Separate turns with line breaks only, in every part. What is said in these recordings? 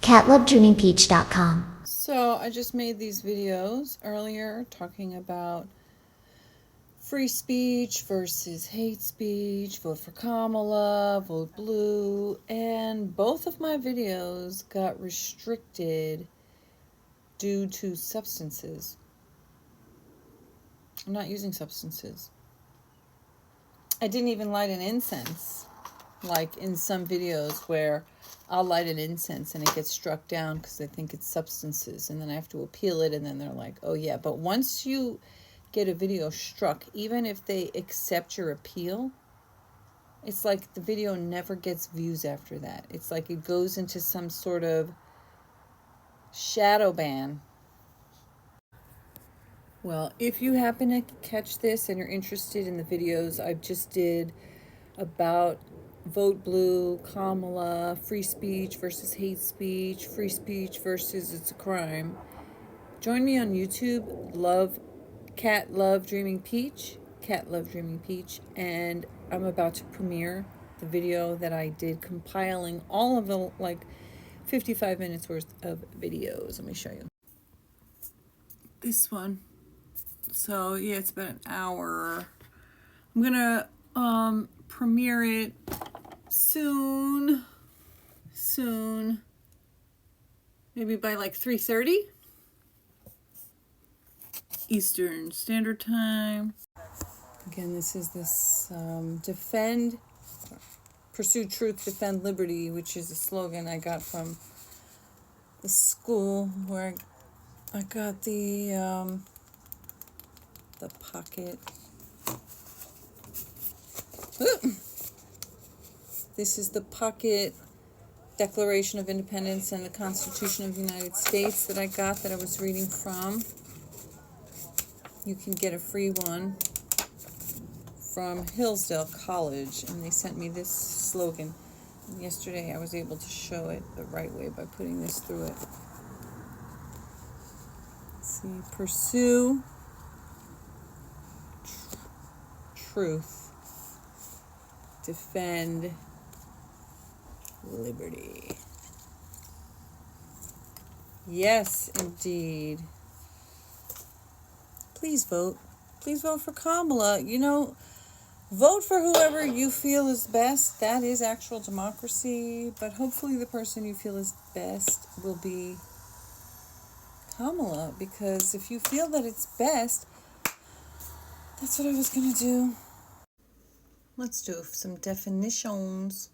catlovedreamingpeach.com.
So I just made these videos earlier talking about free speech versus hate speech, vote for Kamala, vote blue, and both of my videos got restricted due to substances. I'm not using substances. I didn't even light an incense, like in some videos where I'll light an incense and it gets struck down because they think it's substances, and then I have to appeal it, and then they're like, oh yeah. But once you get a video struck, even if they accept your appeal, it's like the video never gets views after that. It's like it goes into some sort of shadow ban. Well, if you happen to catch this and you're interested in the videos I just did about vote blue, Kamala, free speech versus hate speech, free speech versus it's a crime, join me on YouTube, Cat Love Dreaming Peach, and I'm about to premiere the video that I did compiling all of the 55 minutes worth of videos. Let me show you. This one. So yeah, it's about an hour. I'm gonna premiere it soon, maybe by like 3:30 Eastern Standard Time. Again, this is pursue truth, defend liberty, which is a slogan I got from the school where I got the pocket. Ooh. This is the pocket Declaration of Independence and the Constitution of the United States that I got, that I was reading from. You can get a free one from Hillsdale College, and they sent me this slogan. And yesterday I was able to show it the right way by putting this through it. Let's see, pursue truth, defend liberty. Yes, indeed. Please vote. Please vote for Kamala. Vote for whoever you feel is best. That is actual democracy. But hopefully the person you feel is best will be Kamala. Because if you feel that it's best, that's what I was going to do. Let's do some definitions.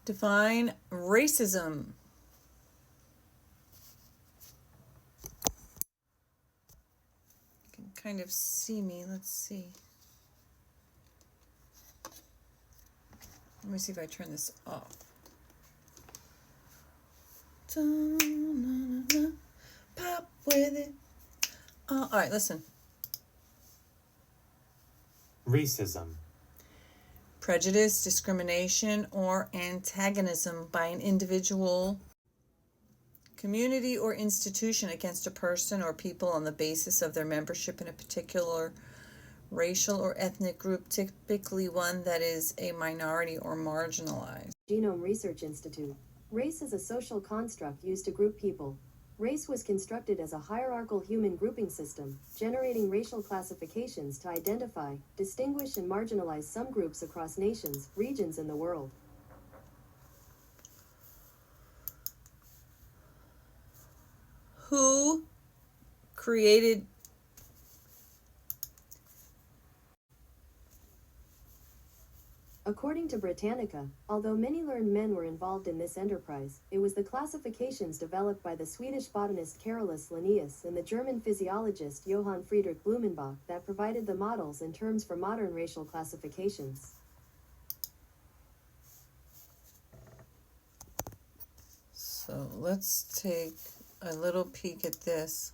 Define racism. You can kind of see me. Let's see. Let me see if I turn this off. Pop with it. All right, listen.
Racism.
Prejudice, discrimination, or antagonism by an individual, community, or institution against a person or people on the basis of their membership in a particular racial or ethnic group, typically one that is a minority or marginalized.
Genome Research Institute. Race is a social construct used to group people. Race was constructed as a hierarchical human grouping system, generating racial classifications to identify, distinguish, and marginalize some groups across nations, regions, and the world.
Who created
According to Britannica, although many learned men were involved in this enterprise, it was the classifications developed by the Swedish botanist Carolus Linnaeus and the German physiologist Johann Friedrich Blumenbach that provided the models and terms for modern racial classifications.
So let's take a little peek at this.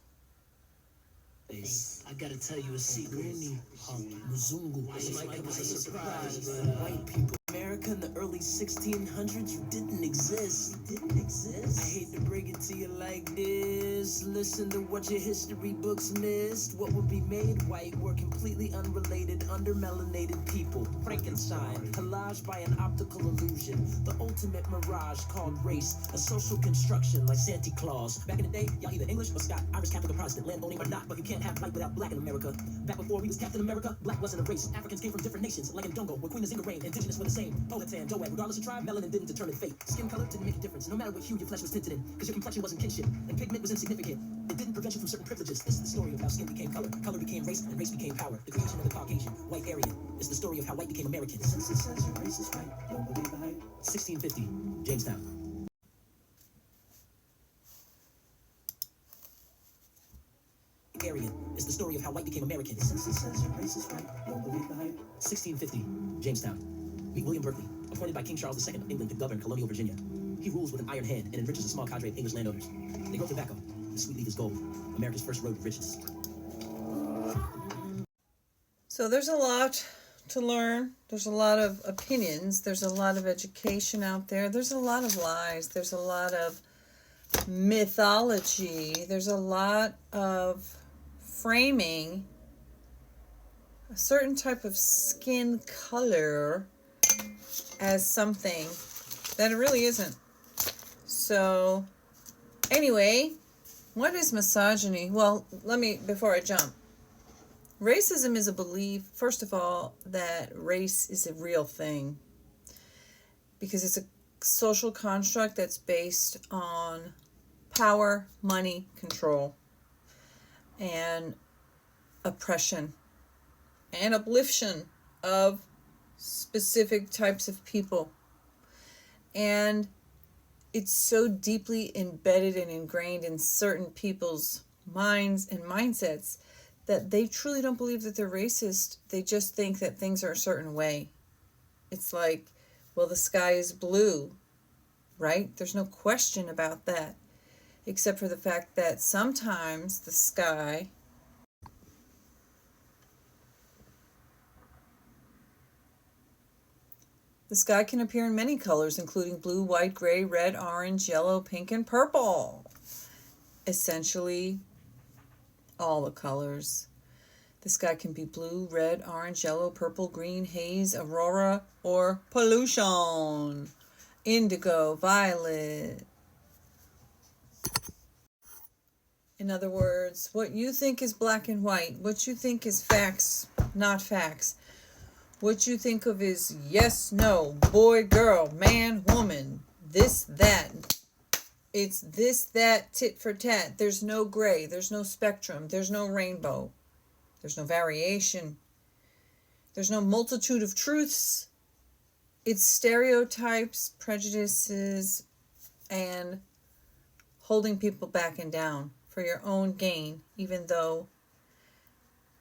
I gotta tell you a secret. Mzungu. This might come as a surprise, but white people
America in the early 1600s, you didn't exist. I hate to break it to you like this. Listen to what your history books missed. What would be made white were completely unrelated, undermelanated people. Frankenstein, collaged by an optical illusion. The ultimate mirage called race, a social construction like Santa Claus. Back in the day, y'all either English or Scott, Irish, Catholic, or Protestant, land owning or not, but you can't have light without black in America. Back before we was Captain America, black wasn't a race. Africans came from different nations, like in Dongo, where Queen Nzinga reigned. Indigenous were the same. Powhatan, Doag, regardless of tribe, melanin didn't determine fate. Skin color didn't make a difference, no matter what hue your flesh was tinted in, because your complexion wasn't kinship, and pigment was insignificant. It didn't prevent you from certain privileges. This is the story of how skin became color, color became race, and race became power. The creation of the Caucasian, white Aryan. It's the story of how white became American. Census says your race is white. Don't believe the hype. 1650, Jamestown. Aryan is the story of how white became American. Census says your race is white. Don't believe the hype. 1650, Jamestown. Meet William Berkeley, appointed by King Charles II of England to govern colonial Virginia. He rules with an iron hand and enriches a small cadre of English landowners. They grow tobacco. The sweet leaf is gold. America's first road to riches.
So there's a lot to learn. There's a lot of opinions. There's a lot of education out there. There's a lot of lies. There's a lot of mythology. There's a lot of framing a certain type of skin color as something that it really isn't. So anyway, what is misogyny? Well, before I jump, racism is a belief, first of all, that race is a real thing, because it's a social construct that's based on power, money, control, and oppression, and upliftment of specific types of people. And it's so deeply embedded and ingrained in certain people's minds and mindsets that they truly don't believe that they're racist. They just think that things are a certain way. It's like, well, the sky is blue, right? There's no question about that, except for the fact that sometimes the sky can appear in many colors, including blue, white, gray, red, orange, yellow, pink, and purple. Essentially, all the colors. The sky can be blue, red, orange, yellow, purple, green, haze, aurora, or pollution. Indigo, violet. In other words, what you think is black and white, what you think is facts, not facts, what you think of is yes, no, boy, girl, man, woman, this, that. It's this, that, tit for tat. There's no gray. There's no spectrum. There's no rainbow. There's no variation. There's no multitude of truths. It's stereotypes, prejudices, and holding people back and down for your own gain, even though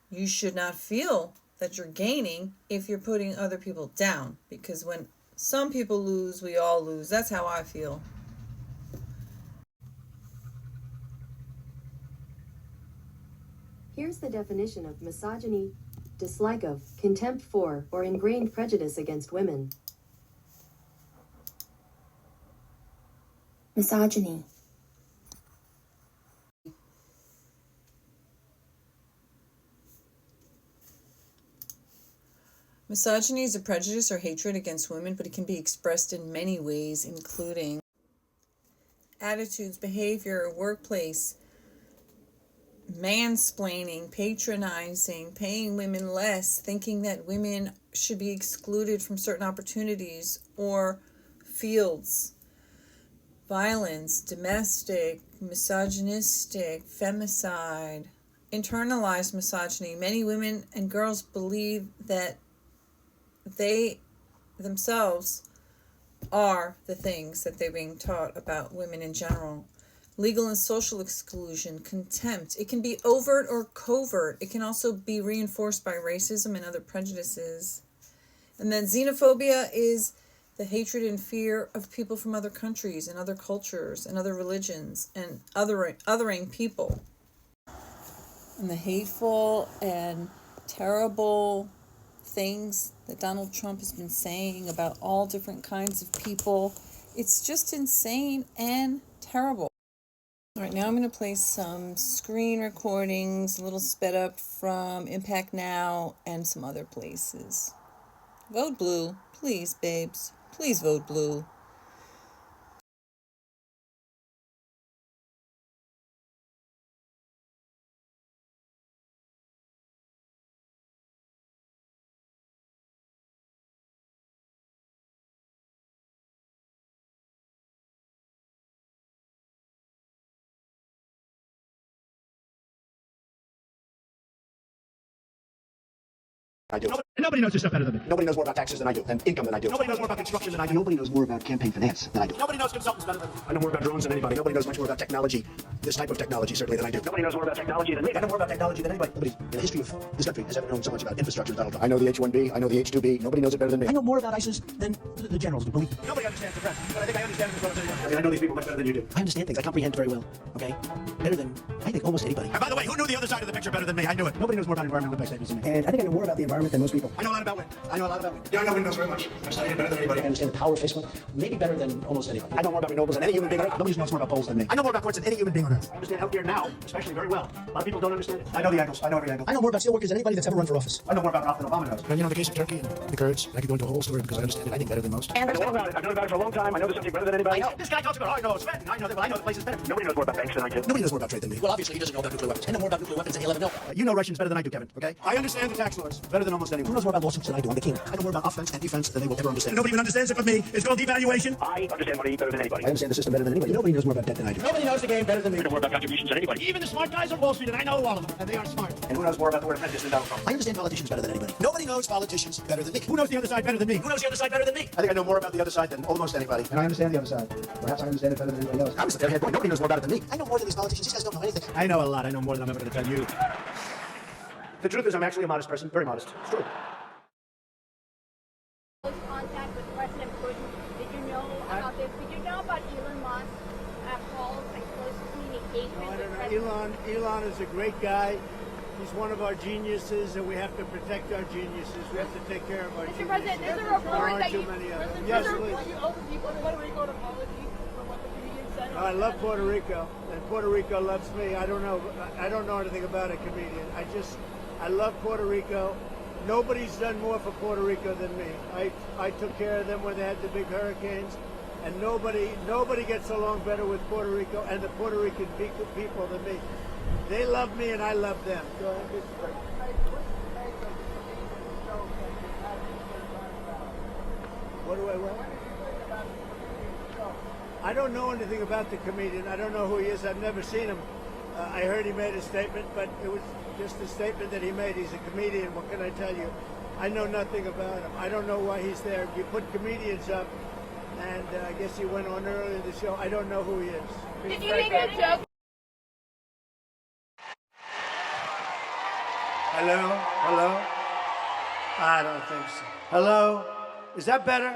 you should not feel that you're gaining if you're putting other people down. Because when some people lose, we all lose. That's how I feel.
Here's the definition of misogyny: dislike of, contempt for, or ingrained prejudice against women.
Misogyny.
Misogyny is a prejudice or hatred against women, but it can be expressed in many ways, including attitudes, behavior, workplace, mansplaining, patronizing, paying women less, thinking that women should be excluded from certain opportunities or fields, violence, domestic, misogynistic, femicide, internalized misogyny. Many women and girls believe that they themselves are the things that they're being taught about women in general. Legal and social exclusion, contempt. It can be overt or covert. It can also be reinforced by racism and other prejudices. And then xenophobia is the hatred and fear of people from other countries and other cultures and other religions and othering people. And the hateful and terrible things that Donald Trump has been saying about all different kinds of people. It's just insane and terrible. All right, now I'm going to play some screen recordings, a little sped up from Impact Now and some other places. Vote blue, please, babes. Please vote blue.
I do. Nobody knows this stuff better than me. Nobody knows more about taxes than I do, and income than I do. Nobody knows more about construction than I do. Nobody knows more about campaign finance than I do. Nobody knows consultants better than me. I know more about drones than anybody. Nobody knows much more about technology, this type of technology, certainly, than I do. Nobody knows more about technology than me. I know more about technology than anybody. Nobody in the history of this country has ever known so much about infrastructure as Donald Trump. I know the H-1B. I know the H-2B. Nobody knows it better than me. I know more about ISIS than the generals do. Believe me. Nobody understands the press, but I think I understand it as well as anyone. I mean, I know these people much better than you do. I understand things. I comprehend very well. Okay, better than I think almost anybody. And by the way, who knew the other side of the picture better than me? I knew it. Nobody knows more about environmental impact statements than me. And I think I know more about the environment than most people. I know a lot about wind. I know a lot about wind. Yeah, I know wind knows very much. I've studied it better than anybody. I understand the power of Facebook, maybe better than almost anybody. I know more about renewables than any human being on earth. Nobody knows more about polls than me. I know more about courts than any human being on earth. I understand healthcare now, especially very well. A lot of people don't understand it. I know the angles. I know every angle. I know more about steelworkers than anybody that's ever run for office. I know more about Ralph than Obama knows. And you know, in the case of Turkey and the Kurds, I could go into a whole story because I understand it, I think, better than most. And I know about it. I've known about it for a long time. I know the subject better than anybody. I know. This guy talks about, oh, I know it's Fed. I know that, well, I know the place is better. Nobody knows more about banks than I do. Nobody knows more about trade than me. Well, obviously, he doesn't know about nuclear weapons. I know more about nuclear weapons than he'll ever know. You know Russians better than I do, Kevin, okay? I understand the tax laws better than almost anyone. Who knows more about lawsuits than I do? I'm the king. I know more about offense and defense than they will ever understand. Nobody even understands it but me. It's called devaluation. I understand money better than anybody. I understand the system better than anybody. Nobody knows more about debt than I do. Nobody knows the game better than me. I know more about contributions than anybody. Even the smart guys on Wall Street, and I know all of them, and they are smart. And who knows more about the word apprentice than Donald Trump? I understand politicians better than anybody. Nobody knows politicians better than me. Who knows the other side better than me? Who knows the other side better than me? I think I know more about the other side than almost anybody. And I understand the other side. Perhaps I understand it better than anybody else. I was at their head point. Nobody knows more about it than me. I know more than these politicians. These guys don't know anything. I know a lot. I know more than I'm ever going to tell you. The truth is, I'm actually a modest person. Very modest. It's true.
Contact with President Putin. Did you know about this? Did you know about Elon Musk calls and close communication with President?
Elon is a great guy. He's one of our geniuses, and we have to protect our geniuses. We have to take care of our
Mr.
geniuses.
President, there's a report
There aren't
that
too
you...
many of them. Yes, please. I love Puerto Rico, and Puerto Rico loves me. I don't know anything about a comedian. I love Puerto Rico. Nobody's done more for Puerto Rico than me. I took care of them when they had the big hurricanes, and nobody gets along better with Puerto Rico and the Puerto Rican people than me. They love me and I love them. Go ahead. What do I want? I don't know anything about the comedian. I don't know who he is. I've never seen him. I heard he made a statement, but it was just a statement that he made. He's a comedian. What can I tell you? I know nothing about him. I don't know why he's there. You put comedians up, and I guess he went on earlier in the show. I don't know who he is.
Did you make a joke?
Hello? Hello? I don't think so. Hello? Is that better?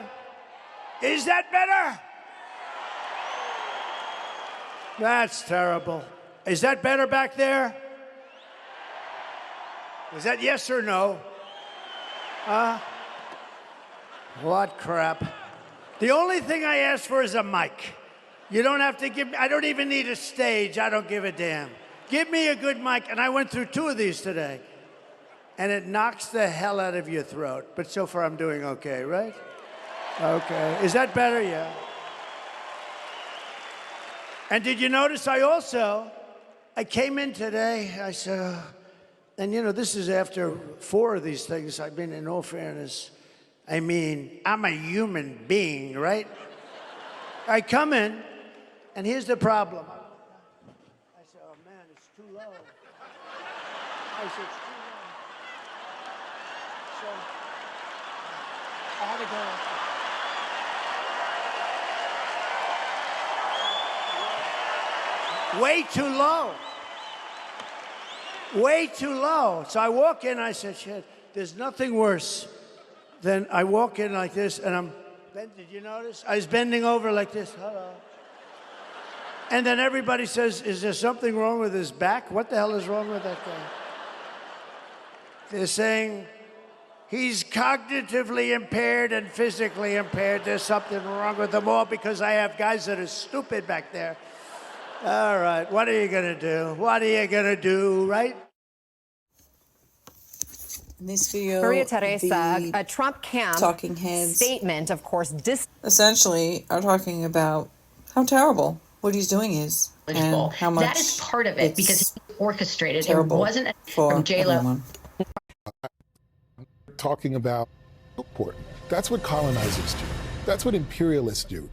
Is that better? That's terrible. Is that better back there? Was that yes or no? What crap. The only thing I asked for is a mic. You don't have to give me, I don't even need a stage. I don't give a damn. Give me a good mic. And I went through 2 of these today. And it knocks the hell out of your throat. But so far I'm doing okay, right? Okay. Is that better? Yeah. And did you notice I came in today, I said, and you know, this is after 4 of these things. I've been, in all fairness, I mean, I'm a human being, right? I come in, and here's the problem. I said, oh man, it's too low. I said, it's too low. So, I had to go. Way too low. Way too low. So I walk in, I said, shit, there's nothing worse than I walk in like this, and did you notice? I was bending over like this, hello. And then everybody says, is there something wrong with his back? What the hell is wrong with that guy? They're saying, He's cognitively impaired and physically impaired. There's something wrong with them all because I have guys that are stupid back there. All right, what are you going to do? What are you going to do, right?
In this video,
Maria Teresa,
the
a Trump camp
talking heads
statement, of course,
essentially are talking about how terrible what he's doing is, and how much
that is part of it because he orchestrated. It
terrible
wasn't
for
from J-Lo.
everyone.
Talking about important. That's what colonizers do. That's what imperialists do.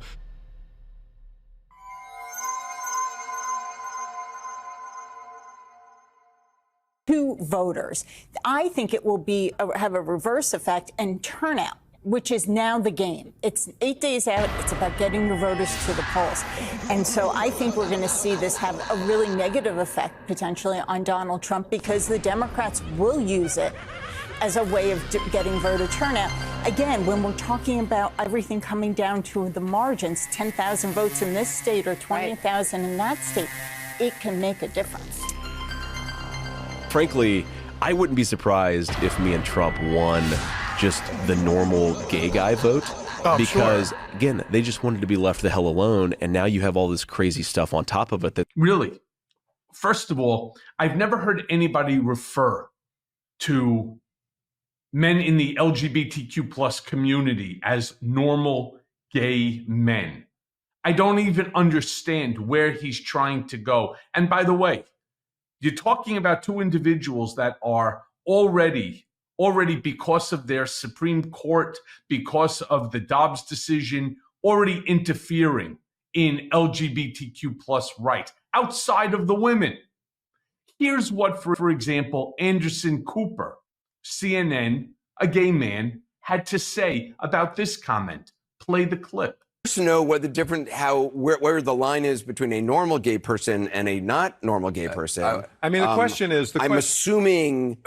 To voters. I think it will be have a reverse effect and turnout, which is now the game. It's 8 days out. It's about getting the voters to the polls. And so I think we're going to see this have a really negative effect potentially on Donald Trump because the Democrats will use it as a way of getting voter turnout. Again, when we're talking about everything coming down to the margins, 10,000 votes in this state or 20,000 in that state, it can make a difference.
Frankly, I wouldn't be surprised if me and Trump won just the normal gay guy vote. Because, again, they just wanted to be left the hell alone, and now you have all this crazy stuff on top of it.
Really? First of all, I've never heard anybody refer to men in the LGBTQ plus community as normal gay men. I don't even understand where he's trying to go. And by the way, you're talking about two individuals that are already because of their Supreme Court, because of the Dobbs decision, already interfering in LGBTQ plus rights outside of the women. Here's what, for example, Anderson Cooper, CNN, a gay man, had to say about this comment. Play the clip.
To know what the different, where the line is between a normal gay person and a not normal gay person.
I mean, the question is,
I'm assuming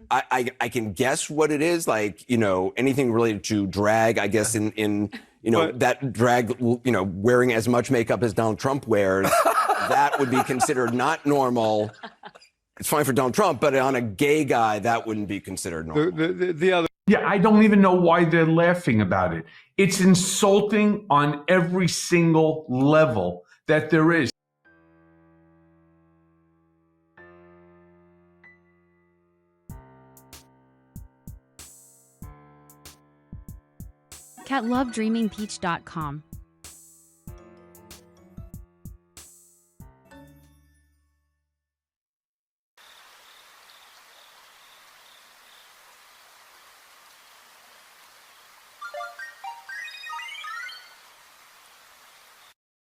I can guess what it is, like, you know, anything related to drag, I guess, in you know, that drag, you know, wearing as much makeup as Donald Trump wears, that would be considered not normal. It's fine for Donald Trump, but on a gay guy, that wouldn't be considered normal.
The other.
Yeah, I don't even know why they're laughing about it. It's insulting on every single level that there is.
At lovedreamingpeach.com.